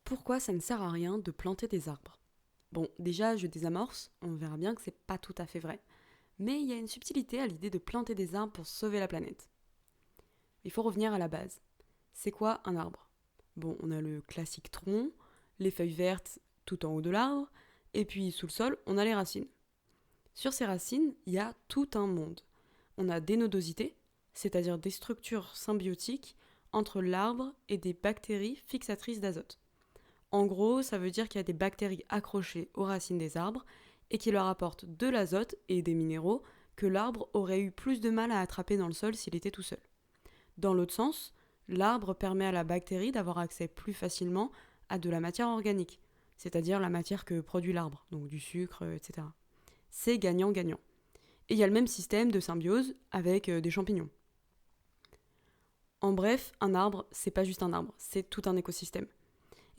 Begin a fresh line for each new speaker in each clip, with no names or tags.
Pourquoi ça ne sert à rien de planter des arbres? Bon, déjà, je désamorce, on verra bien que c'est pas tout à fait vrai. Mais il y a une subtilité à l'idée de planter des arbres pour sauver la planète. Il faut revenir à la base. C'est quoi un arbre? Bon, on a le classique tronc, les feuilles vertes tout en haut de l'arbre, et puis sous le sol, on a les racines. Sur ces racines, il y a tout un monde. On a des nodosités, c'est-à-dire des structures symbiotiques entre l'arbre et des bactéries fixatrices d'azote. En gros, ça veut dire qu'il y a des bactéries accrochées aux racines des arbres et qui leur apportent de l'azote et des minéraux que l'arbre aurait eu plus de mal à attraper dans le sol s'il était tout seul. Dans l'autre sens, l'arbre permet à la bactérie d'avoir accès plus facilement à de la matière organique, c'est-à-dire la matière que produit l'arbre, donc du sucre, etc. C'est gagnant-gagnant. Et il y a le même système de symbiose avec des champignons. En bref, un arbre, c'est pas juste un arbre, c'est tout un écosystème.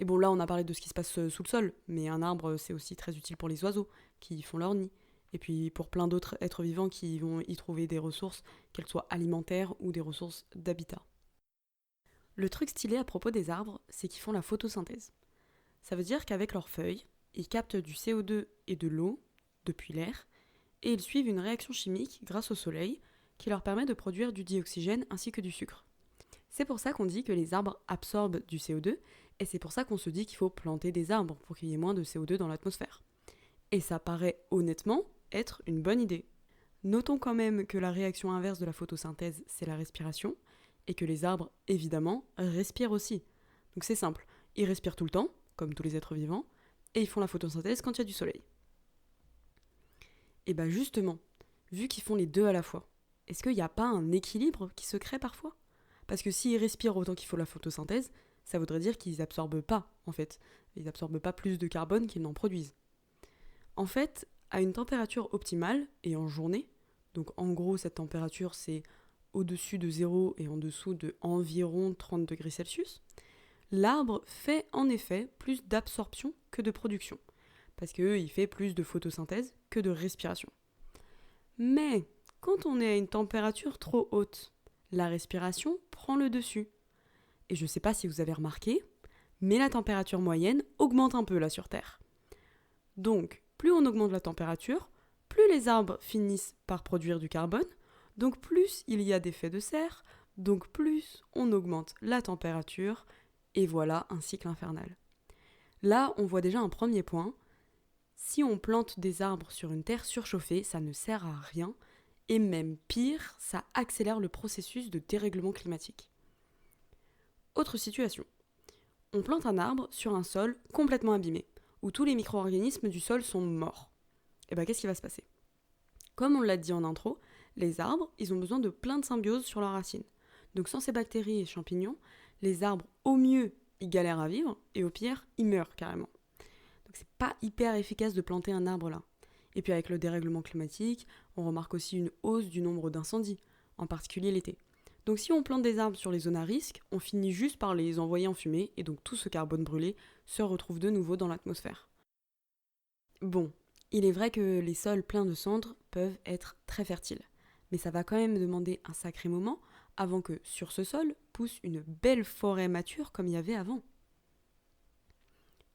Et bon, là, on a parlé de ce qui se passe sous le sol, mais un arbre, c'est aussi très utile pour les oiseaux qui font leur nid. Et puis pour plein d'autres êtres vivants qui vont y trouver des ressources, qu'elles soient alimentaires ou des ressources d'habitat. Le truc stylé à propos des arbres, c'est qu'ils font la photosynthèse. Ça veut dire qu'avec leurs feuilles, ils captent du CO2 et de l'eau, depuis l'air, et ils suivent une réaction chimique grâce au soleil qui leur permet de produire du dioxygène ainsi que du sucre. C'est pour ça qu'on dit que les arbres absorbent du CO2, et c'est pour ça qu'on se dit qu'il faut planter des arbres pour qu'il y ait moins de CO2 dans l'atmosphère. Et ça paraît honnêtement être une bonne idée. Notons quand même que la réaction inverse de la photosynthèse, c'est la respiration, et que les arbres, évidemment, respirent aussi. Donc c'est simple, ils respirent tout le temps, comme tous les êtres vivants, et ils font la photosynthèse quand il y a du soleil. Et bah justement, vu qu'ils font les deux à la fois, est-ce qu'il n'y a pas un équilibre qui se crée parfois? Parce que s'ils respirent autant qu'il faut la photosynthèse, ça voudrait dire qu'ils absorbent pas, en fait. Ils absorbent pas plus de carbone qu'ils n'en produisent. En fait, à une température optimale, et en journée, donc en gros cette température c'est au-dessus de 0 et en dessous de environ 30 degrés Celsius, l'arbre fait en effet plus d'absorption que de production, parce qu'il fait plus de photosynthèse que de respiration. Mais quand on est à une température trop haute, la respiration prend le dessus. Et je ne sais pas si vous avez remarqué, mais la température moyenne augmente un peu là sur Terre. Donc, plus on augmente la température, plus les arbres finissent par produire du carbone, donc plus il y a d'effet de serre, donc plus on augmente la température, et voilà un cycle infernal. Là, on voit déjà un premier point. Si on plante des arbres sur une terre surchauffée, ça ne sert à rien, et même pire, ça accélère le processus de dérèglement climatique. Autre situation. On plante un arbre sur un sol complètement abîmé, où tous les micro-organismes du sol sont morts. Et bien qu'est-ce qui va se passer? Comme on l'a dit en intro, les arbres, ils ont besoin de plein de symbiose sur leurs racines. Donc sans ces bactéries et champignons, les arbres, au mieux, ils galèrent à vivre, et au pire, ils meurent carrément. Donc c'est pas hyper efficace de planter un arbre là. Et puis avec le dérèglement climatique, on remarque aussi une hausse du nombre d'incendies, en particulier l'été. Donc si on plante des arbres sur les zones à risque, on finit juste par les envoyer en fumée, et donc tout ce carbone brûlé se retrouve de nouveau dans l'atmosphère. Bon, il est vrai que les sols pleins de cendres peuvent être très fertiles, mais ça va quand même demander un sacré moment avant que sur ce sol pousse une belle forêt mature comme il y avait avant.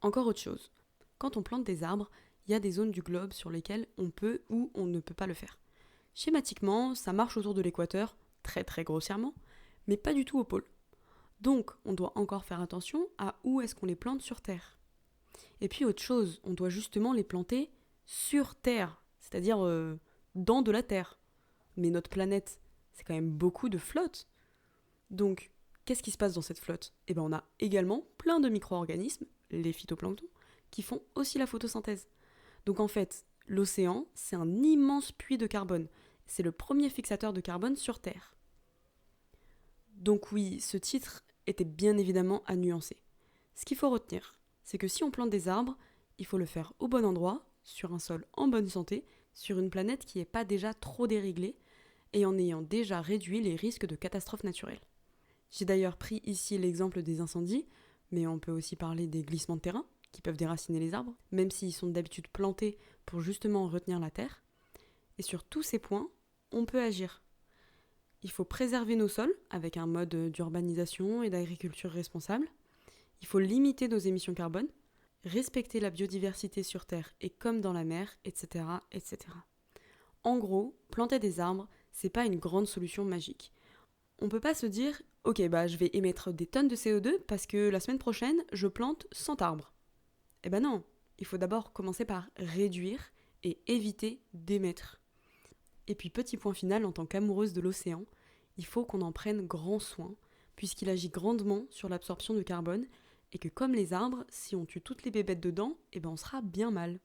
Encore autre chose, quand on plante des arbres, il y a des zones du globe sur lesquelles on peut ou on ne peut pas le faire. Schématiquement, ça marche autour de l'équateur, très très grossièrement, mais pas du tout au pôle. Donc, on doit encore faire attention à où est-ce qu'on les plante sur Terre. Et puis autre chose, on doit justement les planter sur Terre, c'est-à-dire dans de la Terre. Mais notre planète, c'est quand même beaucoup de flotte. Donc, qu'est-ce qui se passe dans cette flotte? Eh bien, on a également plein de micro-organismes, les phytoplanctons, qui font aussi la photosynthèse. Donc en fait, l'océan, c'est un immense puits de carbone. C'est le premier fixateur de carbone sur Terre. Donc oui, ce titre était bien évidemment à nuancer. Ce qu'il faut retenir, c'est que si on plante des arbres, il faut le faire au bon endroit, sur un sol en bonne santé, sur une planète qui n'est pas déjà trop déréglée, et en ayant déjà réduit les risques de catastrophes naturelles. J'ai d'ailleurs pris ici l'exemple des incendies, mais on peut aussi parler des glissements de terrain, qui peuvent déraciner les arbres, même s'ils sont d'habitude plantés pour justement retenir la terre. Et sur tous ces points, on peut agir. Il faut préserver nos sols avec un mode d'urbanisation et d'agriculture responsable. Il faut limiter nos émissions carbone, respecter la biodiversité sur Terre et comme dans la mer, etc., etc. En gros, planter des arbres, c'est pas une grande solution magique. On peut pas se dire « Ok, je vais émettre des tonnes de CO2 parce que la semaine prochaine, je plante 100 arbres. » Eh ben non, il faut d'abord commencer par réduire et éviter d'émettre. Et puis petit point final, en tant qu'amoureuse de l'océan, il faut qu'on en prenne grand soin, puisqu'il agit grandement sur l'absorption de carbone, et que comme les arbres, si on tue toutes les bébêtes dedans, on sera bien mal.